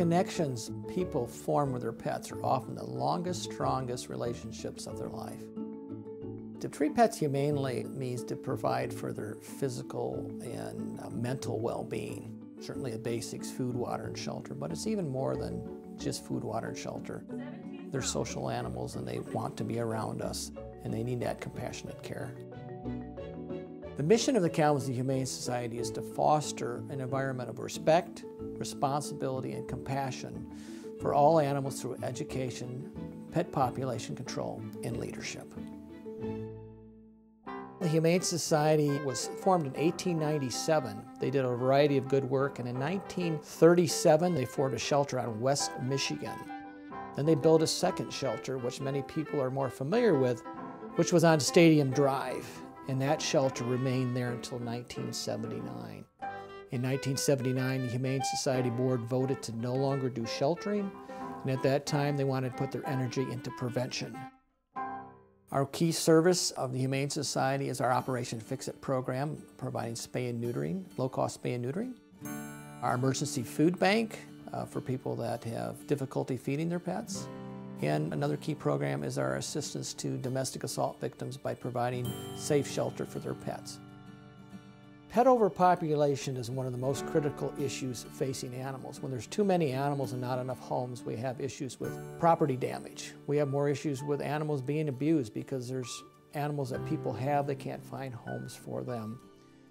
connections people form with their pets are often the longest, strongest relationships of their life. To treat pets humanely means to provide for their physical and mental well-being. Certainly the basics, food, water, and shelter, but it's even more than just food, water, and shelter. They're social animals and they want to be around us, and they need that compassionate care. The mission of the Kalamazoo Humane Society is to foster an environment of respect, responsibility, and compassion for all animals through education, pet population control, and leadership. The Humane Society was formed in 1897. They did a variety of good work, and in 1937 they formed a shelter out in West Michigan. Then they built a second shelter, which many people are more familiar with, which was on Stadium Drive, and that shelter remained there until 1979. In 1979, the Humane Society Board voted to no longer do sheltering, and at that time they wanted to put their energy into prevention. Our key service of the Humane Society is our Operation Fix-It program, providing spay and neutering, low-cost spay and neutering. Our emergency food bank for people that have difficulty feeding their pets. And another key program is our assistance to domestic assault victims by providing safe shelter for their pets. Pet overpopulation is one of the most critical issues facing animals. When there's too many animals and not enough homes, we have issues with property damage. We have more issues with animals being abused because there's animals that people have, they can't find homes for them.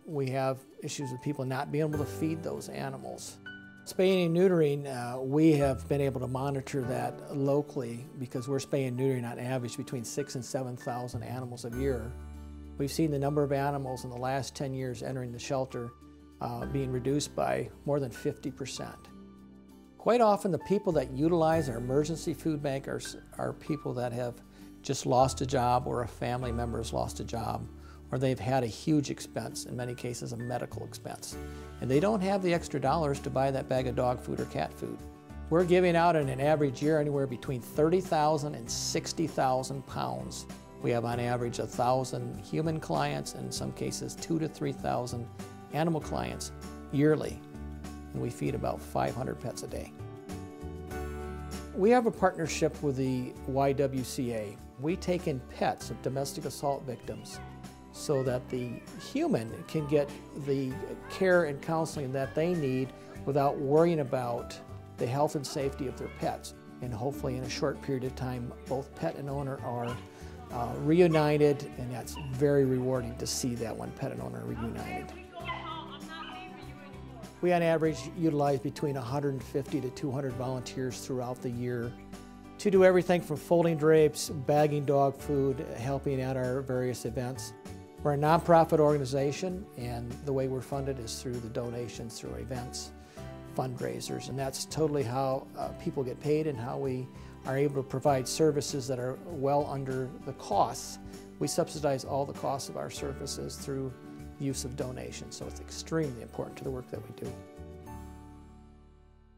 We have issues with people not being able to feed those animals. Spaying and neutering, we have been able to monitor that locally because we're spaying and neutering on average between 6,000 and 7,000 animals a year. We've seen the number of animals in the last 10 years entering the shelter being reduced by more than 50%. Quite often the people that utilize our emergency food bank are people that have just lost a job, or a family member has lost a job, or they've had a huge expense, in many cases a medical expense, and they don't have the extra dollars to buy that bag of dog food or cat food. We're giving out in an average year anywhere between 30,000 and 60,000 pounds. We have on average 1,000 human clients, and in some cases 2,000 to 3,000 animal clients yearly, and we feed about 500 pets a day. We have a partnership with the YWCA. We take in pets of domestic assault victims so that the human can get the care and counseling that they need without worrying about the health and safety of their pets. And hopefully in a short period of time, both pet and owner are reunited, and that's very rewarding to see that when pet and owner are reunited. We on average utilize between 150 to 200 volunteers throughout the year to do everything from folding drapes, bagging dog food, helping at our various events. We're a nonprofit organization, and the way we're funded is through the donations, through events, fundraisers, and that's totally how people get paid and how we are able to provide services that are well under the costs. We subsidize all the costs of our services through use of donations, so it's extremely important to the work that we do.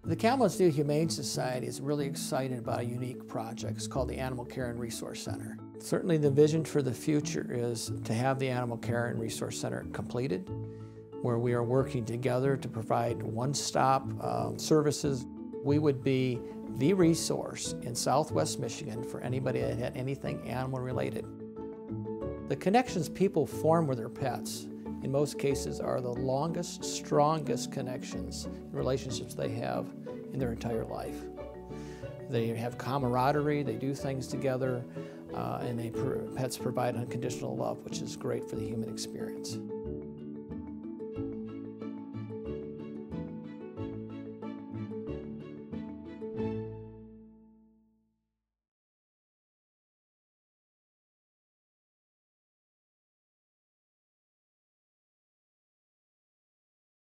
The Kalamazoo Humane Society is really excited about a unique project. It's called the Animal Care and Resource Center. Certainly the vision for the future is to have the Animal Care and Resource Center completed, where we are working together to provide one-stop services. We would be the resource in Southwest Michigan for anybody that had anything animal related. The connections people form with their pets in most cases are the longest, strongest connections and relationships they have in their entire life. They have camaraderie, they do things together, and pets provide unconditional love, which is great for the human experience.